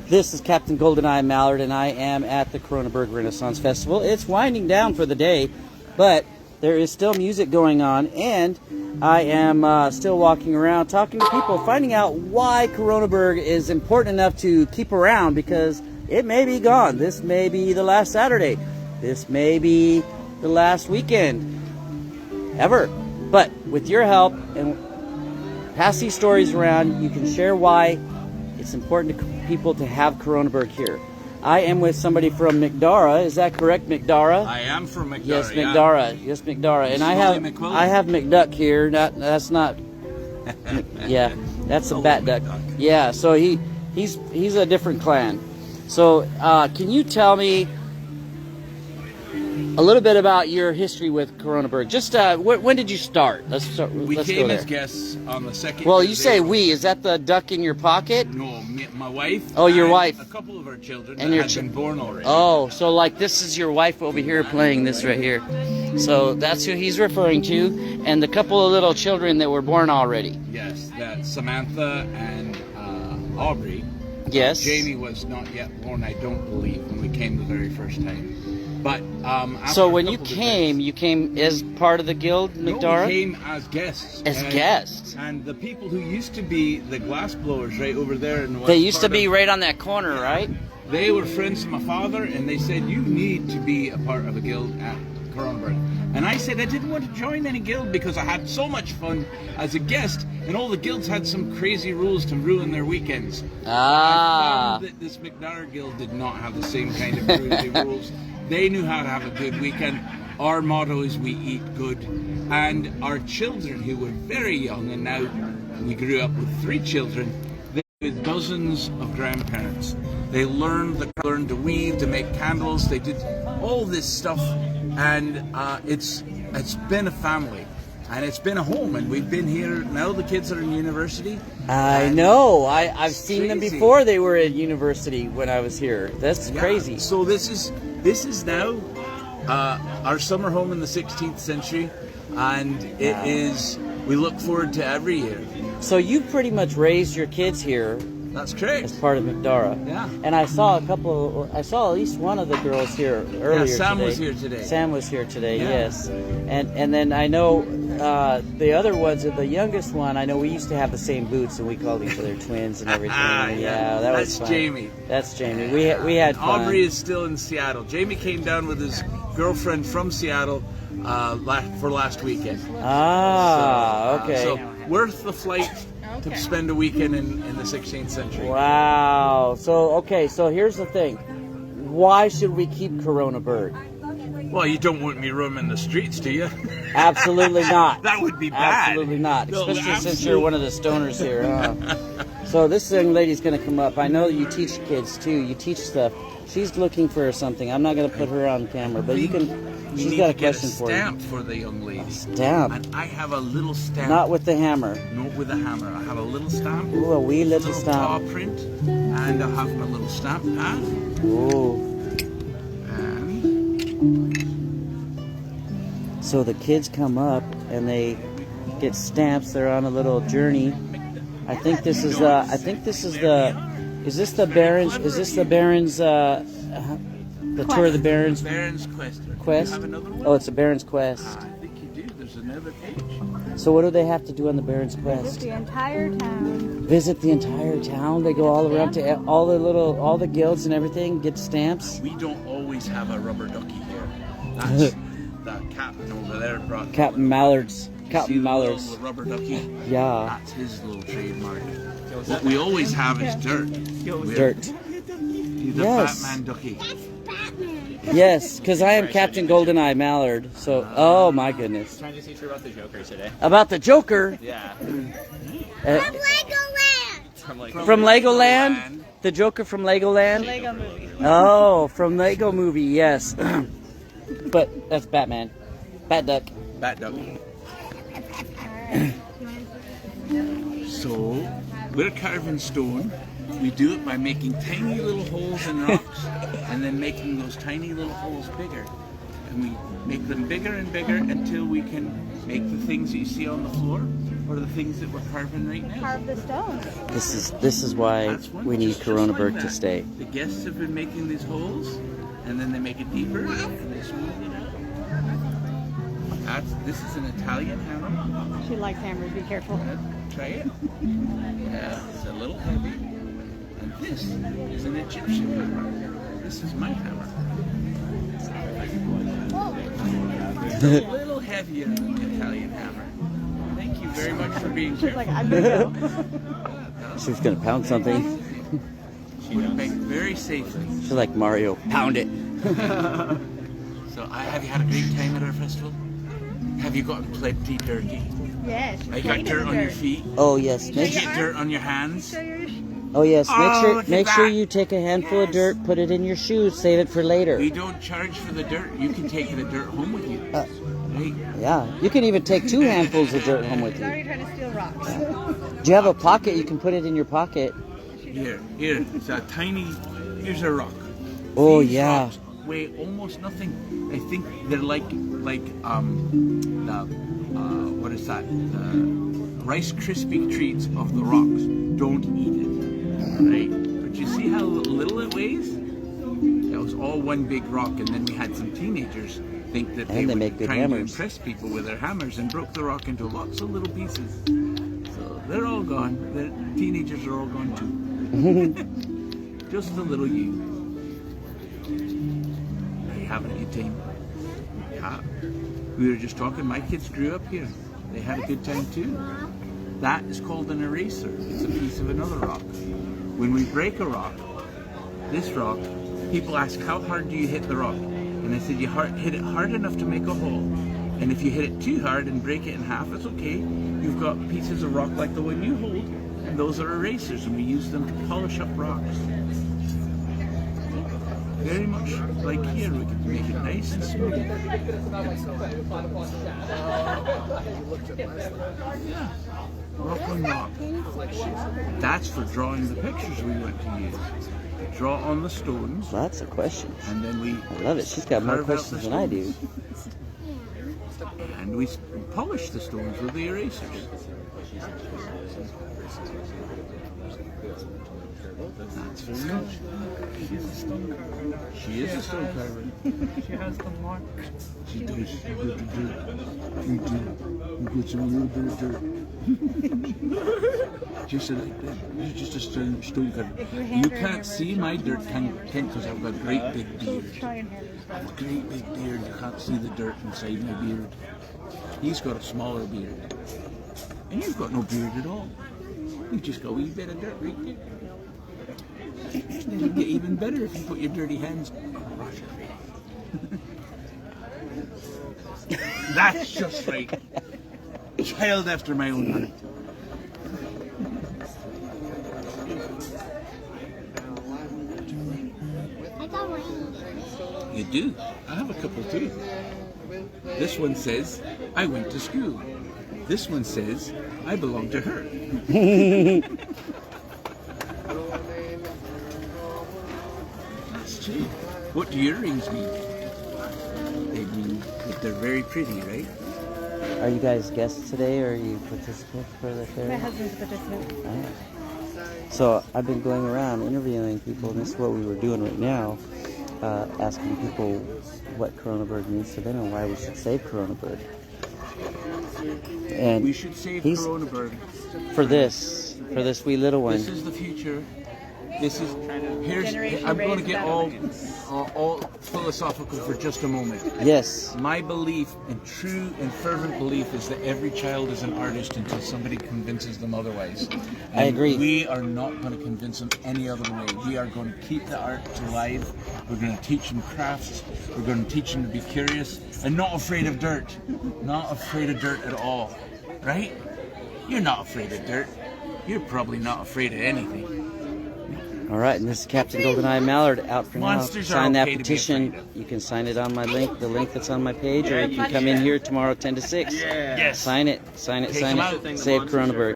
This is Captain Goldeneye Mallard, and I am at the Koroneberg Renaissance Festival. It's winding down for the day, but there is still music going on, and I am still walking around talking to people, finding out why Koroneberg is important enough to keep around, because it may be gone. This may be the last Saturday. This may be the last weekend ever. But with your help and pass these stories around, you can share why it's important to people to have Koroneberg here. I am with somebody from McDara. Is that correct, McDara? I am from McDara. Yes, McDara. Yeah. Yes, McDara. And I have McDuck here. That's not. Yeah, that's a bat duck. Yeah, so he's a different clan. So can you tell me a little bit about your history with Koroneberg? Just when did you start? Let's go there. We came as guests on the second. Well, you say we. Is that the duck in your pocket? No, my wife. Oh, your wife. A couple of our children and that had been born already. Oh, so like this is your wife over here playing this right here. So that's who he's referring to, and the couple of little children that were born already. Yes, that's Samantha and Aubrey. Yes. Jamie was not yet born, I don't believe, when we came the very first time. But so when you came as part of the guild, McDara? No, we came as guests. As guests. And the people who used to be the glass blowers right over there in the They used to be right on that corner, right? They were friends of my father, and they said, you need to be a part of a guild at Koroneberg. And I said I didn't want to join any guild because I had so much fun as a guest, and all the guilds had some crazy rules to ruin their weekends. I found that this McDara guild did not have the same kind of crazy rules. They knew how to have a good weekend. Our motto is we eat good. And our children, who were very young, and now we grew up with 3 children, with dozens of grandparents. They learned to weave, to make candles. They did all this stuff, and it's been a family, and it's been a home. And we've been here. Now the kids are in university. I know. I've seen them before. They were at university when I was here. That's crazy. So this is now our summer home in the 16th century, and it is. We look forward to every year. So you pretty much raised your kids here. That's correct. As part of McDara. Yeah. And I saw I saw at least one of the girls here earlier today. Sam was here today. Sam was here today, yes. And then I know the other ones, the youngest one, I know we used to have the same boots, and we called each other twins and everything. Yeah, that was fun. That's Jamie. That's Jamie. We had fun. Aubrey is still in Seattle. Jamie came down with his girlfriend from Seattle for last weekend. Okay. So worth the flight to spend a weekend in the 16th century. Wow. So here's the thing. Why should we keep Koroneberg? Well, you don't want me roaming the streets, do you? Absolutely not. That would be bad. Absolutely not. No, especially since you're one of the stoners here. So this young lady's going to come up. I know that you teach kids too. You teach stuff. She's looking for something. I'm not going to put her on camera, but you can. She's got a question for you. Stamp for the young lady. A stamp. And I have a little stamp. Not with the hammer. Not with the hammer. I have a little stamp. Ooh, a wee little stamp. Paw print, and I have my little stamp pad. Ooh. And so the kids come up and they get stamps. They're on a little journey. I think this is the. Is this the Barons? Is this the Barons? The tour of the Barons. Barons Quest. Quest. Do you have another one? Oh, it's a Barons Quest. I think you do. There's another page. So what do they have to do on the Barons Quest? Visit the entire town. Visit the entire town. They go all around to all the guilds and everything. Get stamps. We don't always have a rubber ducky here. That's the captain over there brought. Captain Mallard's. Captain Mallard's. The rubber ducky. Yeah. That's his little trademark. What we always have is dirt. Dirt. He's a Batman ducky. Yes, because I am Captain Goldeneye Mallard. So, oh my goodness. Trying to teach her about the Joker today. About the Joker? Yeah. From Legoland. From Legoland? The Joker from Legoland? Lego movie. Oh, from Lego movie, yes. But that's Batman. Bat Duck. Bat duck. So, we're carving stone. We do it by making tiny little holes in rocks and then making those tiny little holes bigger. and we make them bigger and bigger until we can make the things that you see on the floor, or the things that we're carving right now. Carve the stones. This is why That's one, we need just like Koroneberg that. to stay. The guests have been making these holes, and then they make it deeper, and they smooth it out. This is an Italian hammer. She likes hammers, be careful. Try it. Yeah, it's a little heavy. And this is an Egyptian hammer. This is my hammer. It's a little heavier than the Italian hammer. Thank you very much for being here. She's like, I'm gonna go. She's gonna pound something. She went back very safely. She's like Mario. Pound it. So, have you had a great time at our festival? Have you gotten plenty dirty? Yes. Have you got dirt on your feet? Oh yes. Did Make you get dirt on your hands? Oh yes. Oh, look at Make sure that. you take a handful of dirt, put it in your shoes, save it for later. We don't charge for the dirt. You can take the dirt home with you. Right? Yeah. You can even take 2 handfuls of dirt home with She's you. already trying to steal rocks. Do you have a pocket? You can put it in your pocket. Here. It's a tiny. Here's a rock. Oh These yeah. rocks weigh almost nothing. I think they're like the what is that? The Rice Krispie treats of the rocks. Don't eat it. Right? But you see how little it weighs? That was all one big rock, and then we had some teenagers think that And they were make good trying hammers. to impress people with their hammers and broke the rock into lots of little pieces. So they're all gone. The teenagers are all gone too. Just a little you. Are you having a good time? Yeah. We were just talking, my kids grew up here. They had a good time too. That is called an eraser. It's a piece of another rock. When we break a rock, this rock, people ask, how hard do you hit the rock? And I said, you hit it hard enough to make a hole. And if you hit it too hard and break it in half, it's okay. You've got pieces of rock like the one you hold, and those are erasers, and we use them to polish up rocks. Very much like here, we can make it nice and smooth. Yeah, rock on rock. That's for drawing the pictures we want to use. Draw on the stones, Lots of questions. and then we I love it. She's got more carve out questions the than I do. stones. And we polish the stones with the erasers. That's very much. She is a stone carver. She is a stone carver. She has the mark. She does. You put some little bit of dirt. Just like that. You're just a stone carver. You can't see my dirt tank because I've got a great big beard. Try and have I have a great big beard. You can't see the dirt inside my beard. He's got a smaller beard. And you've got no beard at all. You've just got a wee bit of dirt right there. It'll get even better if you put your dirty hands. That's just right. Child after my own heart. You do? I have a couple too. This one says, I went to school. This one says, I belong to her. That's true. What do your rings mean? They mean that they're very pretty, right? Are you guys guests today, or are you participants for the fair? My husband's a participant. So I've been going around interviewing people, and this is what we were doing right now, asking people what Koroneberg means to them and why we should save Koroneberg. And We should save he's- Koroneberg. for this wee little one. This is the future. This is here's. Generation I'm going to raised get without all philosophical for just a moment. Yes, My belief, and true and fervent belief, is that every child is an artist until somebody convinces them otherwise. I agree. We are not going to convince them any other way. We are going to keep the art alive. We're going to teach them crafts. We're going to teach them to be curious and not afraid of dirt. Not afraid of dirt at all. Right? You're not afraid of dirt. You're probably not afraid of anything. all right, and this is Captain GoldenEye Mallard out for Monsters now. are Sign that okay to be petition. afraid of. You can sign it on my link, the link that's on my page, or you can come in here tomorrow 10 to 6. Yes. Sign it, sign it, Take sign them it. out. Save Koroneberg.